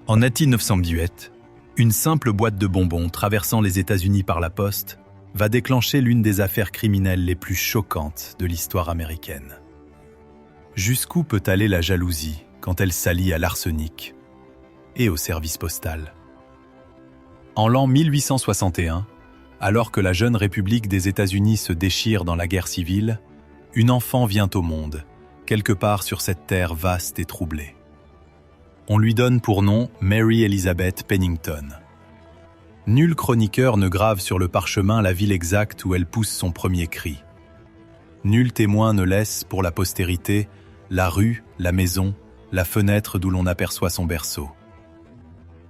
En 1918, une simple boîte de bonbons traversant les États-Unis par la poste va déclencher l'une des affaires criminelles les plus choquantes de l'histoire américaine. Jusqu'où peut aller la jalousie quand elle s'allie à l'arsenic et au service postal? En l'an 1861, alors que la jeune République des États-Unis se déchire dans la guerre civile, une enfant vient au monde, quelque part sur cette terre vaste et troublée. On lui donne pour nom Mary Elizabeth Pennington. Nul chroniqueur ne grave sur le parchemin la ville exacte où elle pousse son premier cri. Nul témoin ne laisse, pour la postérité, la rue, la maison, la fenêtre d'où l'on aperçoit son berceau.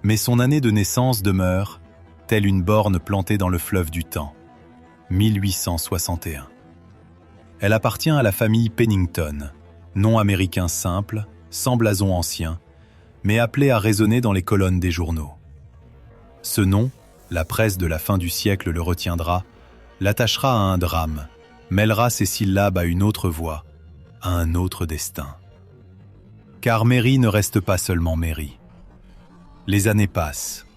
Mais son année de naissance demeure, telle une borne plantée dans le fleuve du temps, 1861. Elle appartient à la famille Pennington, nom américain simple, sans blason ancien, mais appelé à résonner dans les colonnes des journaux. Ce nom, la presse de la fin du siècle le retiendra, l'attachera à un drame, mêlera ses syllabes à une autre voix, à un autre destin. Car Mary ne reste pas seulement Mary. Les années passent.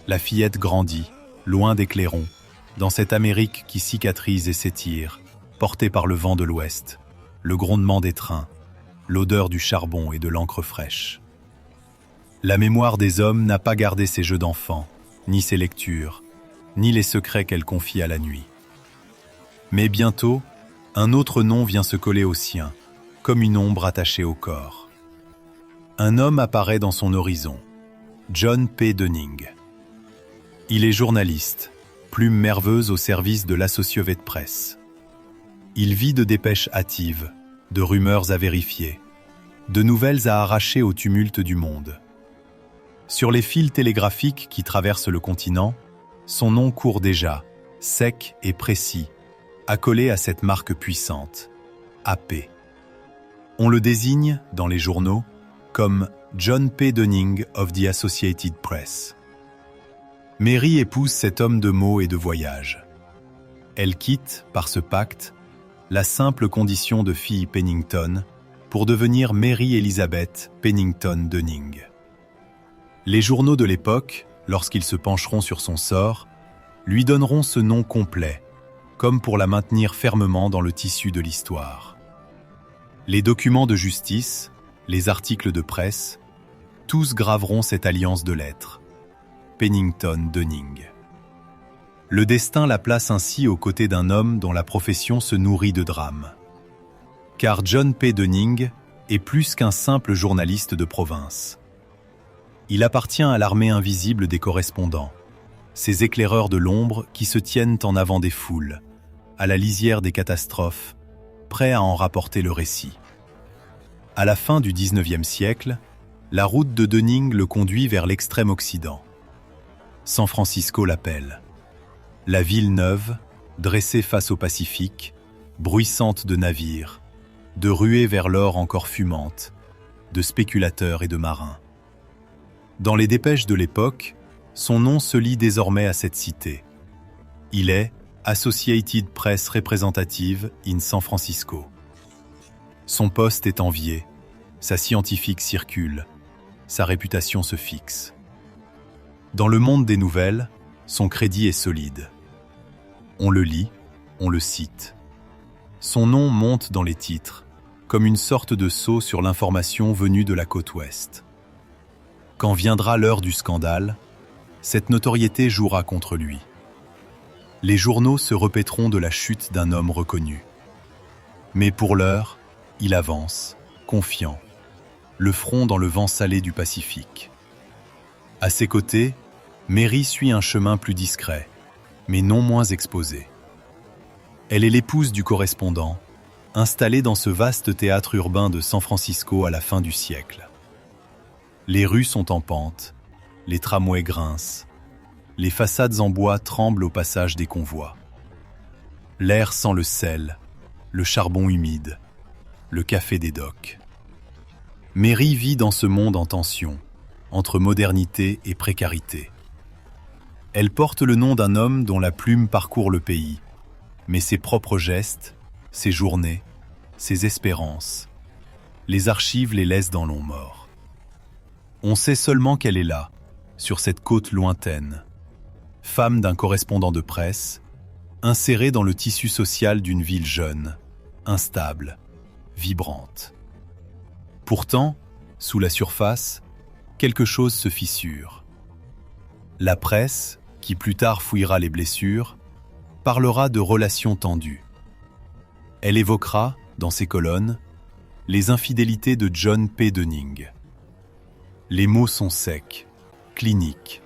La fillette grandit, loin des clairons, dans cette Amérique qui cicatrise et s'étire, portée par le vent de l'Ouest, le grondement des trains, l'odeur du charbon et de l'encre fraîche. La mémoire des hommes n'a pas gardé ses jeux d'enfant, ni ses lectures, ni les secrets qu'elle confie à la nuit. Mais bientôt, un autre nom vient se coller au sien, comme une ombre attachée au corps. Un homme apparaît dans son horizon, John P. Dunning. Il est journaliste, plume merveuse au service de l'Associated Press. Il vit de dépêches hâtives, de rumeurs à vérifier, de nouvelles à arracher au tumulte du monde. Sur les fils télégraphiques qui traversent le continent, son nom court déjà, sec et précis, accolé à cette marque puissante, AP. On le désigne, dans les journaux, comme John P. Dunning of the Associated Press. Mary épouse cet homme de mots et de voyage. Elle quitte, par ce pacte, la simple condition de fille Pennington pour devenir Mary Elizabeth Pennington Dunning. Les journaux de l'époque, lorsqu'ils se pencheront sur son sort, lui donneront ce nom complet, comme pour la maintenir fermement dans le tissu de l'histoire. Les documents de justice, les articles de presse, tous graveront cette alliance de lettres. Pennington-Dunning. Le destin la place ainsi aux côtés d'un homme dont la profession se nourrit de drames. Car John P. Dunning est plus qu'un simple journaliste de province. Il appartient à l'armée invisible des correspondants, ces éclaireurs de l'ombre qui se tiennent en avant des foules, à la lisière des catastrophes, prêts à en rapporter le récit. À la fin du XIXe siècle, la route de Dunning le conduit vers l'extrême occident. San Francisco l'appelle. La ville neuve, dressée face au Pacifique, bruissante de navires, de ruées vers l'or encore fumante, de spéculateurs et de marins. Dans les dépêches de l'époque, son nom se lie désormais à cette cité. Il est Associated Press Representative in San Francisco. Son poste est envié, sa scientifique circule, sa réputation se fixe. Dans le monde des nouvelles, son crédit est solide. On le lit, on le cite. Son nom monte dans les titres, comme une sorte de sceau sur l'information venue de la côte ouest. Quand viendra l'heure du scandale, cette notoriété jouera contre lui. Les journaux se répéteront de la chute d'un homme reconnu. Mais pour l'heure, il avance, confiant, le front dans le vent salé du Pacifique. À ses côtés, Mary suit un chemin plus discret, mais non moins exposé. Elle est l'épouse du correspondant, installée dans ce vaste théâtre urbain de San Francisco à la fin du siècle. Les rues sont en pente, les tramways grincent, les façades en bois tremblent au passage des convois. L'air sent le sel, le charbon humide, le café des docks. Mary vit dans ce monde en tension, entre modernité et précarité. Elle porte le nom d'un homme dont la plume parcourt le pays, mais ses propres gestes, ses journées, ses espérances, les archives les laissent dans l'ombre mort. On sait seulement qu'elle est là, sur cette côte lointaine. Femme d'un correspondant de presse, insérée dans le tissu social d'une ville jeune, instable, vibrante. Pourtant, sous la surface, quelque chose se fissure. La presse, qui plus tard fouillera les blessures, parlera de relations tendues. Elle évoquera, dans ses colonnes, les infidélités de John P. Dunning. Les mots sont secs, cliniques.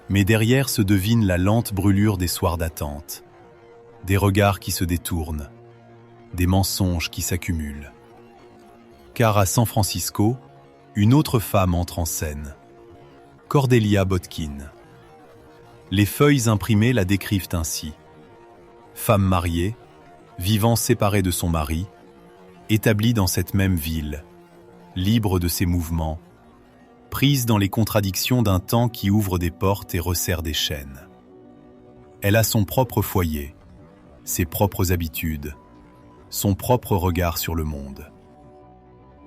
Mais derrière se devine la lente brûlure des soirs d'attente, des regards qui se détournent, des mensonges qui s'accumulent. Car à San Francisco, une autre femme entre en scène, Cordelia Botkin. Les feuilles imprimées la décrivent ainsi. Femme mariée, vivant séparée de son mari, établie dans cette même ville, libre de ses mouvements, prise dans les contradictions d'un temps qui ouvre des portes et resserre des chaînes. Elle a son propre foyer, ses propres habitudes, son propre regard sur le monde.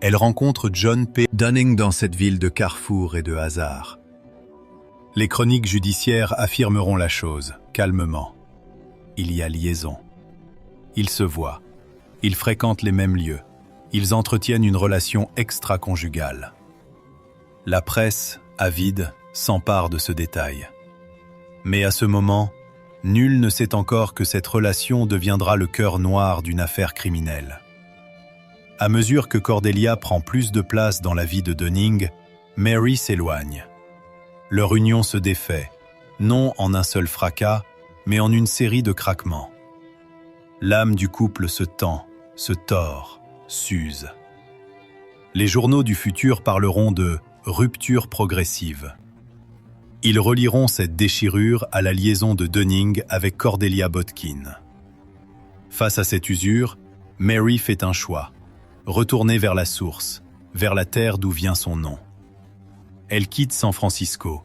Elle rencontre John P. Dunning dans cette ville de carrefour et de hasard. Les chroniques judiciaires affirmeront la chose, calmement. Il y a liaison. Ils se voient. Ils fréquentent les mêmes lieux. Ils entretiennent une relation extra-conjugale. La presse, avide, s'empare de ce détail. Mais à ce moment, nul ne sait encore que cette relation deviendra le cœur noir d'une affaire criminelle. À mesure que Cordelia prend plus de place dans la vie de Dunning, Mary s'éloigne. Leur union se défait, non en un seul fracas, mais en une série de craquements. L'âme du couple se tend, se tord, s'use. Les journaux du futur parleront de rupture progressive. Ils relieront cette déchirure à la liaison de Dunning avec Cordelia Botkin. Face à cette usure, Mary fait un choix, retourner vers la source, vers la terre d'où vient son nom. Elle quitte San Francisco,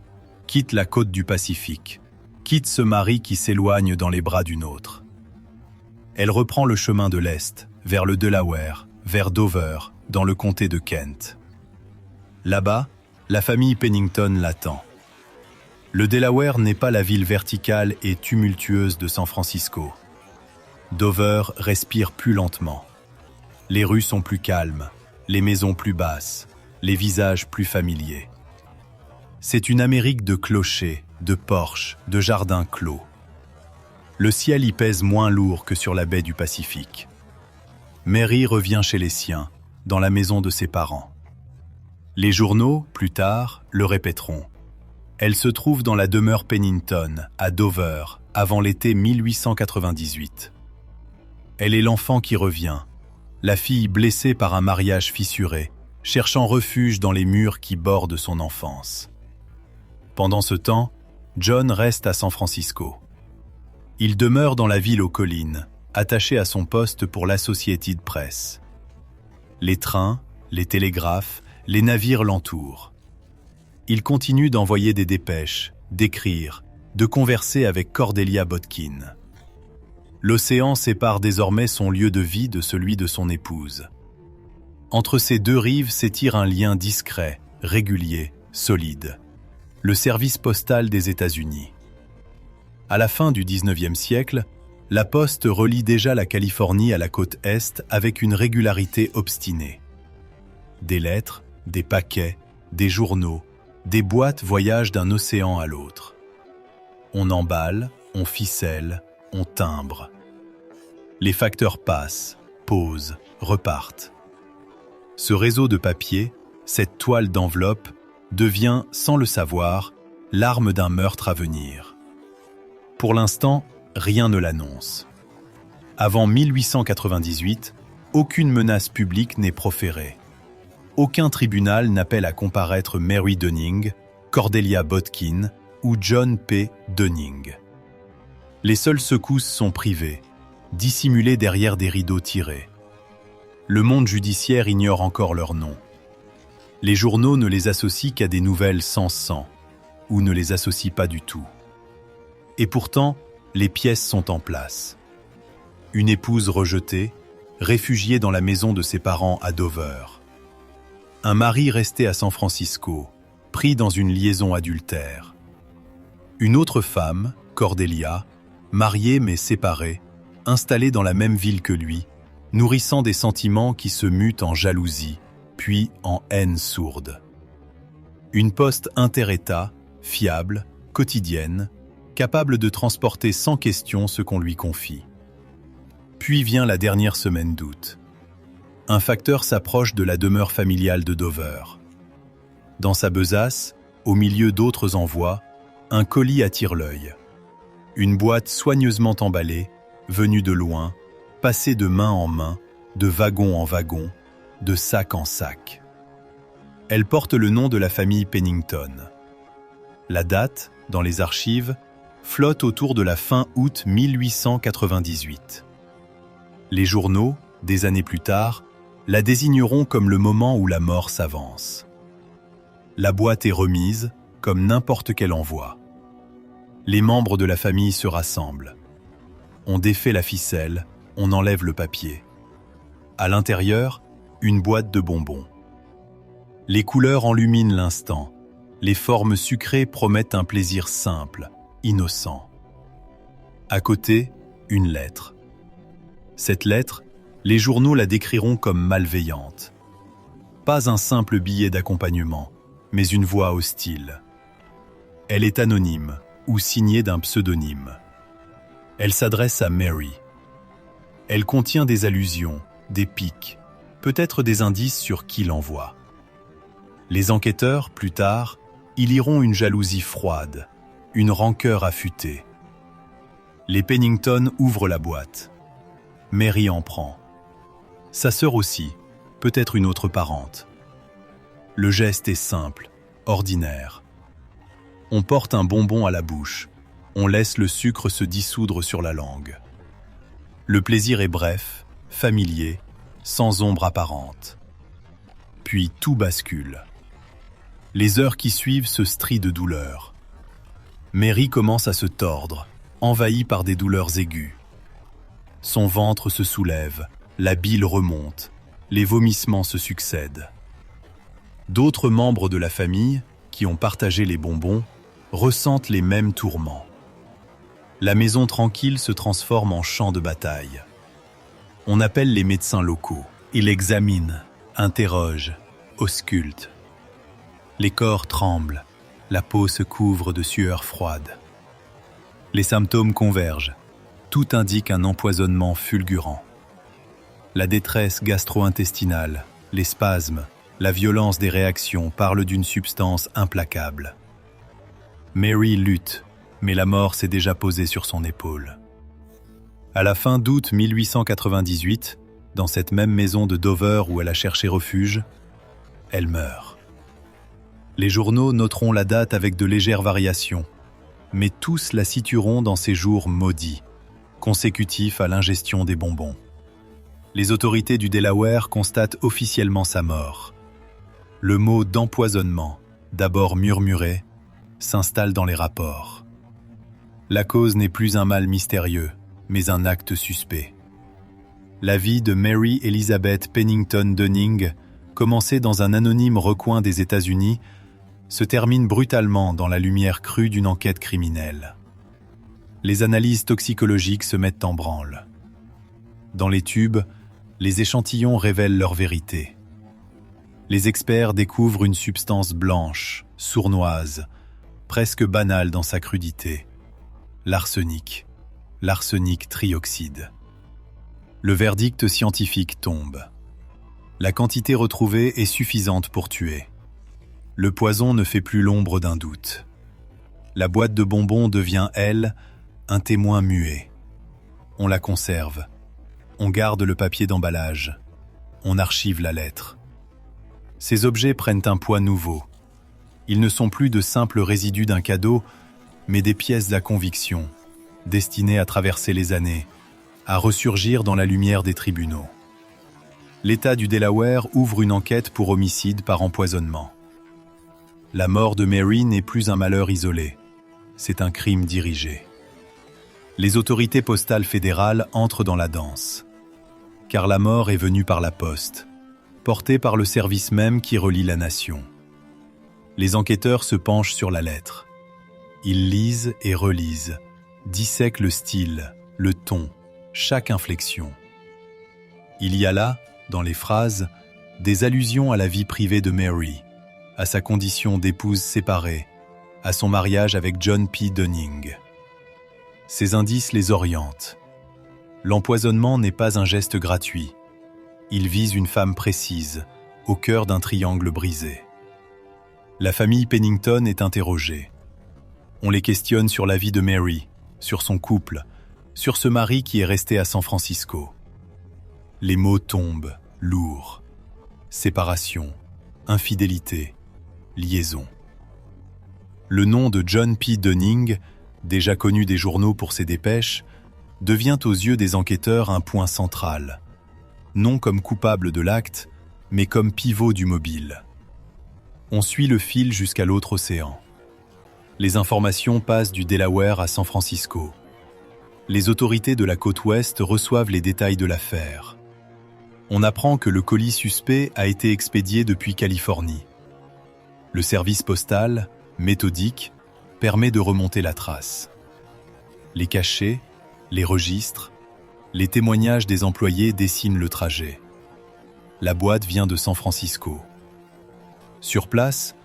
quitte la côte du Pacifique, quitte ce mari qui s'éloigne dans les bras d'une autre. Elle reprend le chemin de l'Est, vers le Delaware, vers Dover, dans le comté de Kent. Là-bas, la famille Pennington l'attend. Le Delaware n'est pas la ville verticale et tumultueuse de San Francisco. Dover respire plus lentement. Les rues sont plus calmes, les maisons plus basses, les visages plus familiers. C'est une Amérique de clochers, de porches, de jardins clos. Le ciel y pèse moins lourd que sur la baie du Pacifique. Mary revient chez les siens, dans la maison de ses parents. Les journaux, plus tard, le répéteront. Elle se trouve dans la demeure Pennington, à Dover, avant l'été 1898. Elle est l'enfant qui revient, la fille blessée par un mariage fissuré, cherchant refuge dans les murs qui bordent son enfance. Pendant ce temps, John reste à San Francisco. Il demeure dans la ville aux collines, attaché à son poste pour l'Associated Press. Les trains, les télégraphes, les navires l'entourent. Il continue d'envoyer des dépêches, d'écrire, de converser avec Cordelia Botkin. L'océan sépare désormais son lieu de vie de celui de son épouse. Entre ces deux rives s'étire un lien discret, régulier, solide. Le service postal des États-Unis. À la fin du XIXe siècle, la poste relie déjà la Californie à la côte Est avec une régularité obstinée. Des lettres, des paquets, des journaux, des boîtes voyagent d'un océan à l'autre. On emballe, on ficelle, on timbre. Les facteurs passent, posent, repartent. Ce réseau de papier, cette toile d'enveloppe, devient, sans le savoir, l'arme d'un meurtre à venir. Pour l'instant, rien ne l'annonce. Avant 1898, aucune menace publique n'est proférée. Aucun tribunal n'appelle à comparaître Mary Dunning, Cordelia Botkin ou John P. Dunning. Les seules secousses sont privées, dissimulées derrière des rideaux tirés. Le monde judiciaire ignore encore leur nom. Les journaux ne les associent qu'à des nouvelles sans sang, ou ne les associent pas du tout. Et pourtant, les pièces sont en place. Une épouse rejetée, réfugiée dans la maison de ses parents à Dover. Un mari resté à San Francisco, pris dans une liaison adultère. Une autre femme, Cordelia, mariée mais séparée, installée dans la même ville que lui, nourrissant des sentiments qui se mutent en jalousie, puis en haine sourde. Une poste inter-État, fiable, quotidienne, capable de transporter sans question ce qu'on lui confie. Puis vient la dernière semaine d'août. Un facteur s'approche de la demeure familiale de Dover. Dans sa besace, au milieu d'autres envois, un colis attire l'œil. Une boîte soigneusement emballée, venue de loin, passée de main en main, de wagon en wagon, de sac en sac. Elle porte le nom de la famille Pennington. La date, dans les archives, flotte autour de la fin août 1898. Les journaux, des années plus tard, la désigneront comme le moment où la mort s'avance. La boîte est remise, comme n'importe quel envoi. Les membres de la famille se rassemblent. On défait la ficelle, on enlève le papier. À l'intérieur, une boîte de bonbons. Les couleurs enluminent l'instant. Les formes sucrées promettent un plaisir simple, innocent. À côté, une lettre. Cette lettre, les journaux la décriront comme malveillante. Pas un simple billet d'accompagnement, mais une voix hostile. Elle est anonyme ou signée d'un pseudonyme. Elle s'adresse à Mary. Elle contient des allusions, des piques, peut-être des indices sur qui l'envoie. Les enquêteurs, plus tard, y liront une jalousie froide, une rancœur affûtée. Les Pennington ouvrent la boîte. Mary en prend. Sa sœur aussi, peut-être une autre parente. Le geste est simple, ordinaire. On porte un bonbon à la bouche, on laisse le sucre se dissoudre sur la langue. Le plaisir est bref, familier, sans ombre apparente. Puis tout bascule. Les heures qui suivent se strient de douleur. Mary commence à se tordre, envahie par des douleurs aiguës. Son ventre se soulève, la bile remonte, les vomissements se succèdent. D'autres membres de la famille, qui ont partagé les bonbons, ressentent les mêmes tourments. La maison tranquille se transforme en champ de bataille. On appelle les médecins locaux. Ils examinent, interrogent, auscultent. Les corps tremblent, la peau se couvre de sueur froide. Les symptômes convergent. Tout indique un empoisonnement fulgurant. La détresse gastro-intestinale, les spasmes, la violence des réactions parlent d'une substance implacable. Mary lutte, mais la mort s'est déjà posée sur son épaule. À la fin d'août 1898, dans cette même maison de Dover où elle a cherché refuge, elle meurt. Les journaux noteront la date avec de légères variations, mais tous la situeront dans ces jours maudits, consécutifs à l'ingestion des bonbons. Les autorités du Delaware constatent officiellement sa mort. Le mot d'empoisonnement, d'abord murmuré, s'installe dans les rapports. La cause n'est plus un mal mystérieux, mais un acte suspect. La vie de Mary Elizabeth Pennington Dunning, commencée dans un anonyme recoin des États-Unis, se termine brutalement dans la lumière crue d'une enquête criminelle. Les analyses toxicologiques se mettent en branle. Dans les tubes, les échantillons révèlent leur vérité. Les experts découvrent une substance blanche, sournoise, presque banale dans sa crudité. L'arsenic trioxyde. Le verdict scientifique tombe. La quantité retrouvée est suffisante pour tuer. Le poison ne fait plus l'ombre d'un doute. La boîte de bonbons devient, elle, un témoin muet. On la conserve. On garde le papier d'emballage. On archive la lettre. Ces objets prennent un poids nouveau. Ils ne sont plus de simples résidus d'un cadeau, mais des pièces à conviction, destinées à traverser les années, à ressurgir dans la lumière des tribunaux. L'État du Delaware ouvre une enquête pour homicide par empoisonnement. La mort de Mary n'est plus un malheur isolé, c'est un crime dirigé. Les autorités postales fédérales entrent dans la danse. Car la mort est venue par la poste, portée par le service même qui relie la nation. Les enquêteurs se penchent sur la lettre. Ils lisent et relisent, dissèquent le style, le ton, chaque inflexion. Il y a là, dans les phrases, des allusions à la vie privée de Mary, à sa condition d'épouse séparée, à son mariage avec John P. Dunning. Ces indices les orientent. L'empoisonnement n'est pas un geste gratuit. Il vise une femme précise, au cœur d'un triangle brisé. La famille Pennington est interrogée. On les questionne sur la vie de Mary, sur son couple, sur ce mari qui est resté à San Francisco. Les mots tombent, lourds. Séparation, infidélité, liaison. Le nom de John P. Dunning, déjà connu des journaux pour ses dépêches, devient aux yeux des enquêteurs un point central, non comme coupable de l'acte, mais comme pivot du mobile. On suit le fil jusqu'à l'autre océan. Les informations passent du Delaware à San Francisco. Les autorités de la côte ouest reçoivent les détails de l'affaire. On apprend que le colis suspect a été expédié depuis Californie. Le service postal, méthodique, permet de remonter la trace. Les cachets, les registres, les témoignages des employés dessinent le trajet. La boîte vient de San Francisco. Sur place,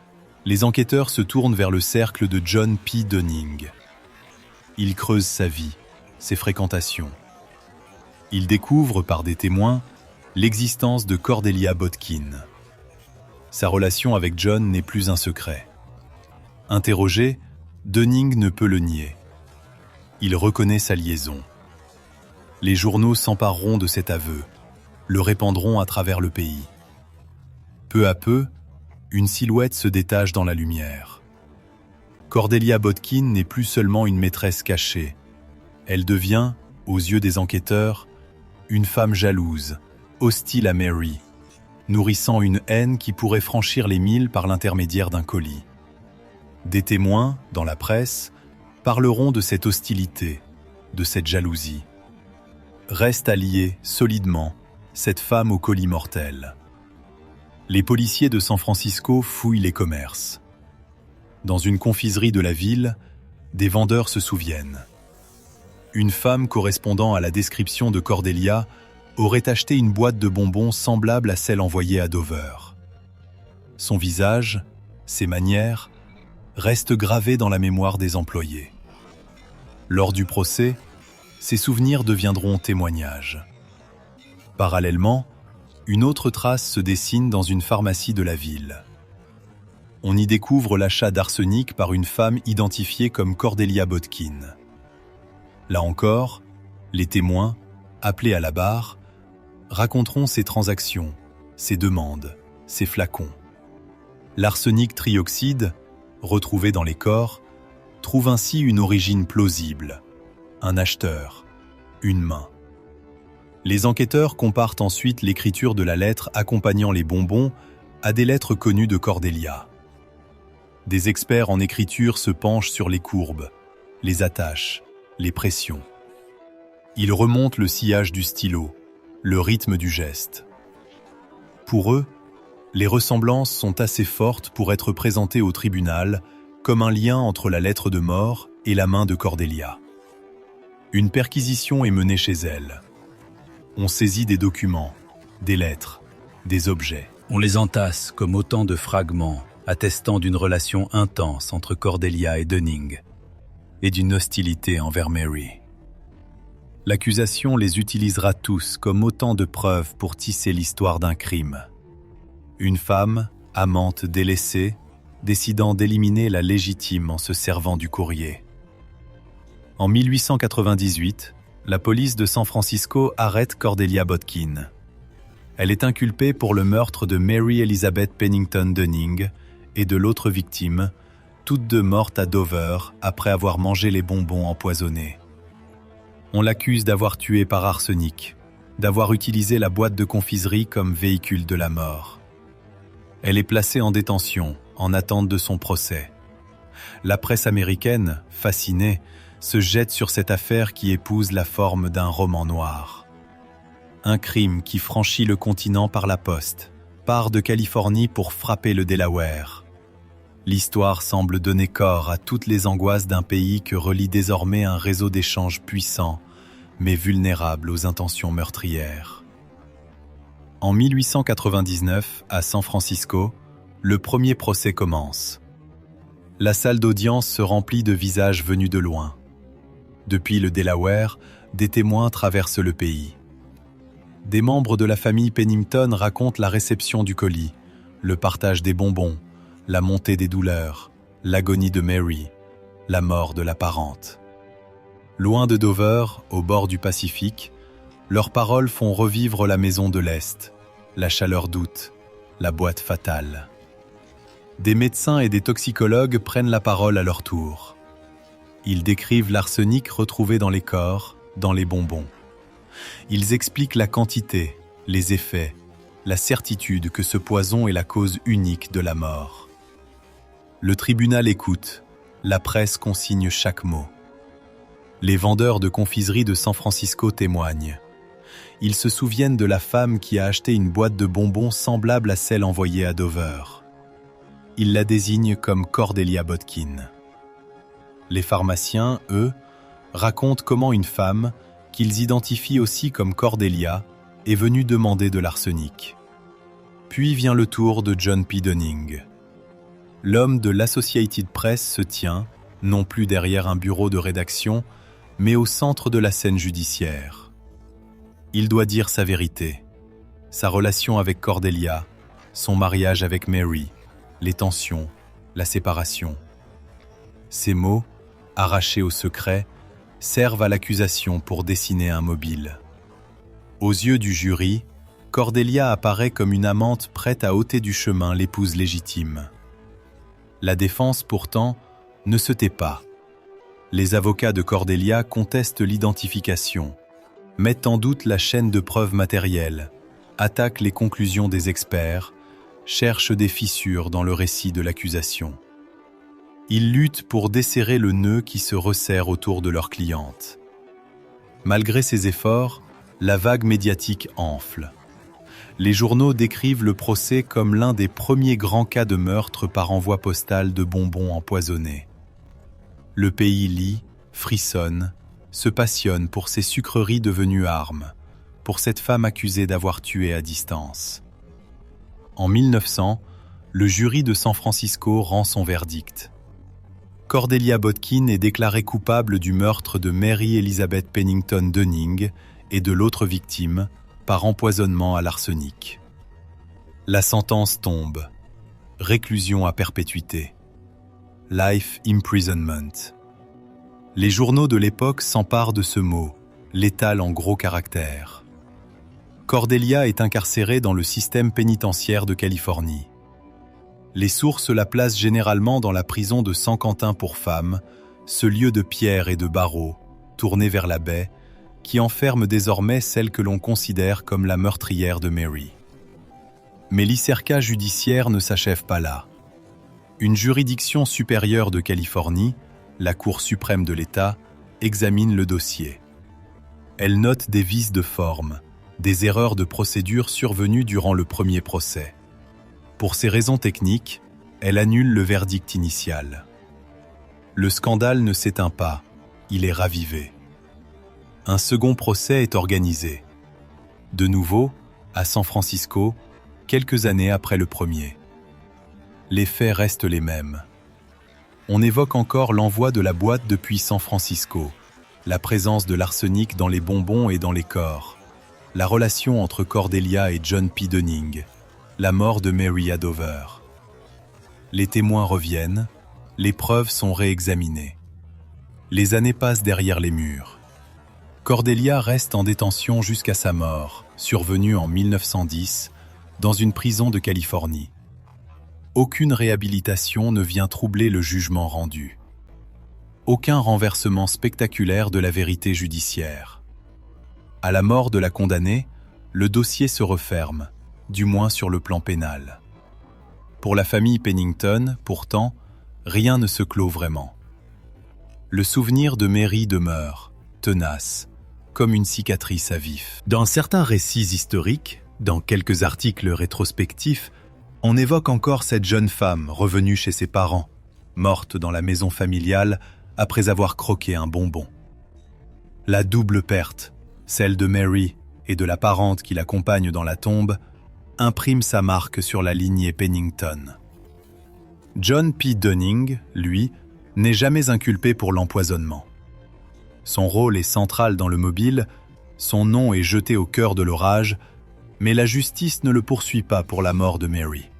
les enquêteurs se tournent vers le cercle de John P. Dunning. Ils creusent sa vie, ses fréquentations. Ils découvrent, par des témoins, l'existence de Cordelia Botkin. Sa relation avec John n'est plus un secret. Interrogé, Dunning ne peut le nier. Il reconnaît sa liaison. Les journaux s'empareront de cet aveu, le répandront à travers le pays. Peu à peu, une silhouette se détache dans la lumière. Cordelia Botkin n'est plus seulement une maîtresse cachée. Elle devient, aux yeux des enquêteurs, une femme jalouse, hostile à Mary, nourrissant une haine qui pourrait franchir les 1000 par l'intermédiaire d'un colis. Des témoins, dans la presse, parleront de cette hostilité, de cette jalousie. Reste alliée, solidement, cette femme au colis mortel. Les policiers de San Francisco fouillent les commerces. Dans une confiserie de la ville, des vendeurs se souviennent. Une femme correspondant à la description de Cordelia aurait acheté une boîte de bonbons semblable à celle envoyée à Dover. Son visage, ses manières, restent gravés dans la mémoire des employés. Lors du procès, ces souvenirs deviendront témoignages. Parallèlement, une autre trace se dessine dans une pharmacie de la ville. On y découvre l'achat d'arsenic par une femme identifiée comme Cordelia Botkin. Là encore, les témoins, appelés à la barre, raconteront ces transactions, ces demandes, ces flacons. L'arsenic trioxyde, retrouvé dans les corps, trouve ainsi une origine plausible. Un acheteur, une main. Les enquêteurs comparent ensuite l'écriture de la lettre accompagnant les bonbons à des lettres connues de Cordelia. Des experts en écriture se penchent sur les courbes, les attaches, les pressions. Ils remontent le sillage du stylo, le rythme du geste. Pour eux, les ressemblances sont assez fortes pour être présentées au tribunal comme un lien entre la lettre de mort et la main de Cordelia. Une perquisition est menée chez elle. On saisit des documents, des lettres, des objets. On les entasse comme autant de fragments attestant d'une relation intense entre Cordelia et Dunning et d'une hostilité envers Mary. L'accusation les utilisera tous comme autant de preuves pour tisser l'histoire d'un crime. Une femme, amante délaissée, décidant d'éliminer la légitime en se servant du courrier. En 1898, la police de San Francisco arrête Cordelia Botkin. Elle est inculpée pour le meurtre de Mary Elizabeth Pennington Dunning et de l'autre victime, toutes deux mortes à Dover après avoir mangé les bonbons empoisonnés. On l'accuse d'avoir tué par arsenic, d'avoir utilisé la boîte de confiserie comme véhicule de la mort. Elle est placée en détention, en attente de son procès. La presse américaine, fascinée, se jette sur cette affaire qui épouse la forme d'un roman noir. Un crime qui franchit le continent par la poste, part de Californie pour frapper le Delaware. L'histoire semble donner corps à toutes les angoisses d'un pays que relie désormais un réseau d'échanges puissant, mais vulnérable aux intentions meurtrières. En 1899, à San Francisco, le premier procès commence. La salle d'audience se remplit de visages venus de loin. Depuis le Delaware, des témoins traversent le pays. Des membres de la famille Pennington racontent la réception du colis, le partage des bonbons, la montée des douleurs, l'agonie de Mary, la mort de la parente. Loin de Dover, au bord du Pacifique, leurs paroles font revivre la maison de l'Est, la chaleur d'août, la boîte fatale. Des médecins et des toxicologues prennent la parole à leur tour. Ils décrivent l'arsenic retrouvé dans les corps, dans les bonbons. Ils expliquent la quantité, les effets, la certitude que ce poison est la cause unique de la mort. Le tribunal écoute, la presse consigne chaque mot. Les vendeurs de confiserie de San Francisco témoignent. Ils se souviennent de la femme qui a acheté une boîte de bonbons semblable à celle envoyée à Dover. Ils la désignent comme Cordelia Botkin. Les pharmaciens, eux, racontent comment une femme, qu'ils identifient aussi comme Cordelia, est venue demander de l'arsenic. Puis vient le tour de John P. Dunning. L'homme de l'Associated Press se tient, non plus derrière un bureau de rédaction, mais au centre de la scène judiciaire. Il doit dire sa vérité, sa relation avec Cordelia, son mariage avec Mary, les tensions, la séparation. Ces mots, arrachés au secret, servent à l'accusation pour dessiner un mobile. Aux yeux du jury, Cordelia apparaît comme une amante prête à ôter du chemin l'épouse légitime. La défense, pourtant, ne se tait pas. Les avocats de Cordelia contestent l'identification, mettent en doute la chaîne de preuves matérielles, attaquent les conclusions des experts, cherchent des fissures dans le récit de l'accusation. Ils luttent pour desserrer le nœud qui se resserre autour de leur cliente. Malgré ces efforts, la vague médiatique enfle. Les journaux décrivent le procès comme l'un des premiers grands cas de meurtre par envoi postal de bonbons empoisonnés. Le pays lit, frissonne, se passionne pour ces sucreries devenues armes, pour cette femme accusée d'avoir tué à distance. En 1900, le jury de San Francisco rend son verdict. Cordelia Botkin est déclarée coupable du meurtre de Mary Elizabeth Pennington Dunning et de l'autre victime, par empoisonnement à l'arsenic. La sentence tombe. Réclusion à perpétuité. Life imprisonment. Les journaux de l'époque s'emparent de ce mot, l'étalent en gros caractères. Cordelia est incarcérée dans le système pénitentiaire de Californie. Les sources la placent généralement dans la prison de San Quentin pour femmes, ce lieu de pierre et de barreaux, tourné vers la baie, qui enferme désormais celle que l'on considère comme la meurtrière de Mary. Mais l'ICERCA judiciaire ne s'achève pas là. Une juridiction supérieure de Californie, la Cour suprême de l'État, examine le dossier. Elle note des vices de forme, des erreurs de procédure survenues durant le premier procès. Pour ces raisons techniques, elle annule le verdict initial. Le scandale ne s'éteint pas, il est ravivé. Un second procès est organisé. De nouveau, à San Francisco, quelques années après le premier. Les faits restent les mêmes. On évoque encore l'envoi de la boîte depuis San Francisco, la présence de l'arsenic dans les bonbons et dans les corps, la relation entre Cordelia et John P. Dunning, la mort de Mary à Dover. Les témoins reviennent, les preuves sont réexaminées. Les années passent derrière les murs. Cordelia reste en détention jusqu'à sa mort, survenue en 1910, dans une prison de Californie. Aucune réhabilitation ne vient troubler le jugement rendu. Aucun renversement spectaculaire de la vérité judiciaire. À la mort de la condamnée, le dossier se referme, du moins sur le plan pénal. Pour la famille Pennington, pourtant, rien ne se clôt vraiment. Le souvenir de Mary demeure, tenace, comme une cicatrice à vif. Dans certains récits historiques, dans quelques articles rétrospectifs, On évoque encore cette jeune femme revenue chez ses parents, morte dans la maison familiale après avoir croqué un bonbon. La double perte, celle de Mary et de la parente qui l'accompagne dans la tombe, imprime sa marque sur la lignée Pennington. John P. Dunning, lui, n'est jamais inculpé pour l'empoisonnement. Son rôle est central dans le mobile, son nom est jeté au cœur de l'orage, mais la justice ne le poursuit pas pour la mort de Mary.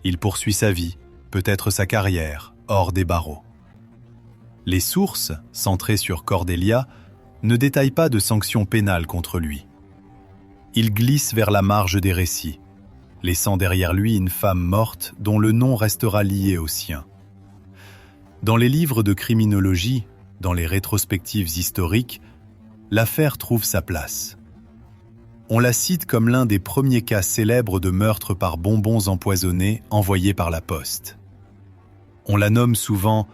Il poursuit sa vie, peut-être sa carrière, hors des barreaux. Les sources, centrées sur Cordelia, ne détaillent pas de sanctions pénales contre lui. Il glisse vers la marge des récits, laissant derrière lui une femme morte dont le nom restera lié au sien. Dans les livres de criminologie, dans les rétrospectives historiques, l'affaire trouve sa place. On la cite comme l'un des premiers cas célèbres de meurtre par bonbons empoisonnés envoyés par la poste. On la nomme souvent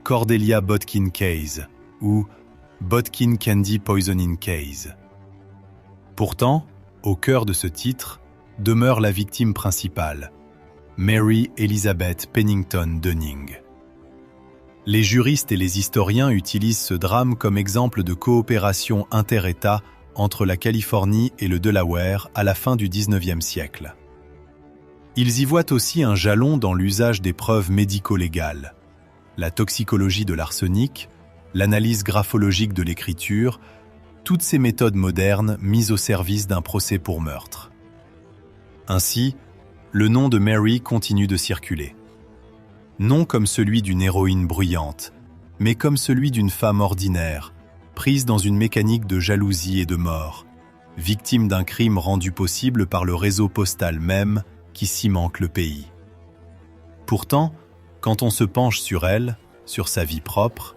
Cordelia Botkin Case ou Botkin Candy Poisoning Case. Pourtant, au cœur de ce titre, demeure la victime principale, Mary Elizabeth Pennington Dunning. Les juristes et les historiens utilisent ce drame comme exemple de coopération inter-États entre la Californie et le Delaware à la fin du XIXe siècle. Ils y voient aussi un jalon dans l'usage des preuves médico-légales, la toxicologie de l'arsenic, l'analyse graphologique de l'écriture, toutes ces méthodes modernes mises au service d'un procès pour meurtre. Ainsi, le nom de Mary continue de circuler. Non comme celui d'une héroïne bruyante, mais comme celui d'une femme ordinaire, prise dans une mécanique de jalousie et de mort, victime d'un crime rendu possible par le réseau postal même qui cimente le pays. Pourtant, quand on se penche sur elle, sur sa vie propre,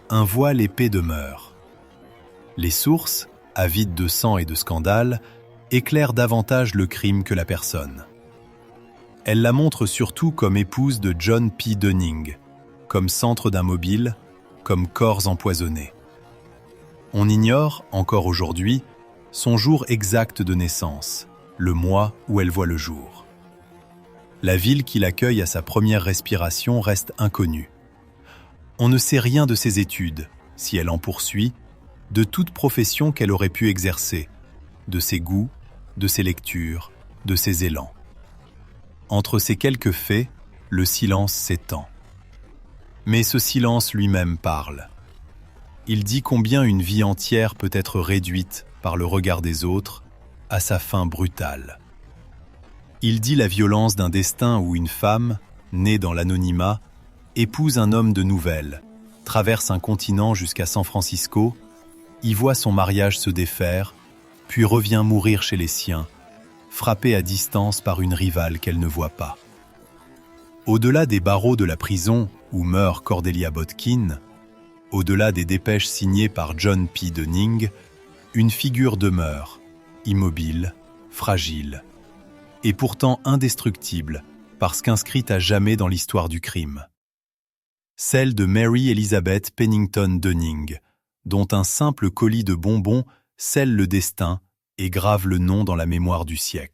un voile épais demeure. Les sources, avides de sang et de scandale, éclairent davantage le crime que la personne. Elle la montre surtout comme épouse de John P. Dunning, comme centre d'un mobile, comme corps empoisonnés. On ignore, encore aujourd'hui, son jour exact de naissance, le mois où elle voit le jour. La ville qui l'accueille à sa première respiration reste inconnue. On ne sait rien de ses études, si elle en poursuit, de toute profession qu'elle aurait pu exercer, de ses goûts, de ses lectures, de ses élans. Entre ces quelques faits, le silence s'étend. Mais ce silence lui-même parle. Il dit combien une vie entière peut être réduite par le regard des autres à sa fin brutale. Il dit la violence d'un destin où une femme, née dans l'anonymat, épouse un homme de nouvelles, traverse un continent jusqu'à San Francisco, y voit son mariage se défaire, puis revient mourir chez les siens, frappée à distance par une rivale qu'elle ne voit pas. Au-delà des barreaux de la prison où meurt Cordelia Botkin, au-delà des dépêches signées par John P. Dunning, une figure demeure, immobile, fragile, et pourtant indestructible parce qu'inscrite à jamais dans l'histoire du crime. Celle de Mary Elizabeth Pennington Dunning, dont un simple colis de bonbons scelle le destin et grave le nom dans la mémoire du siècle.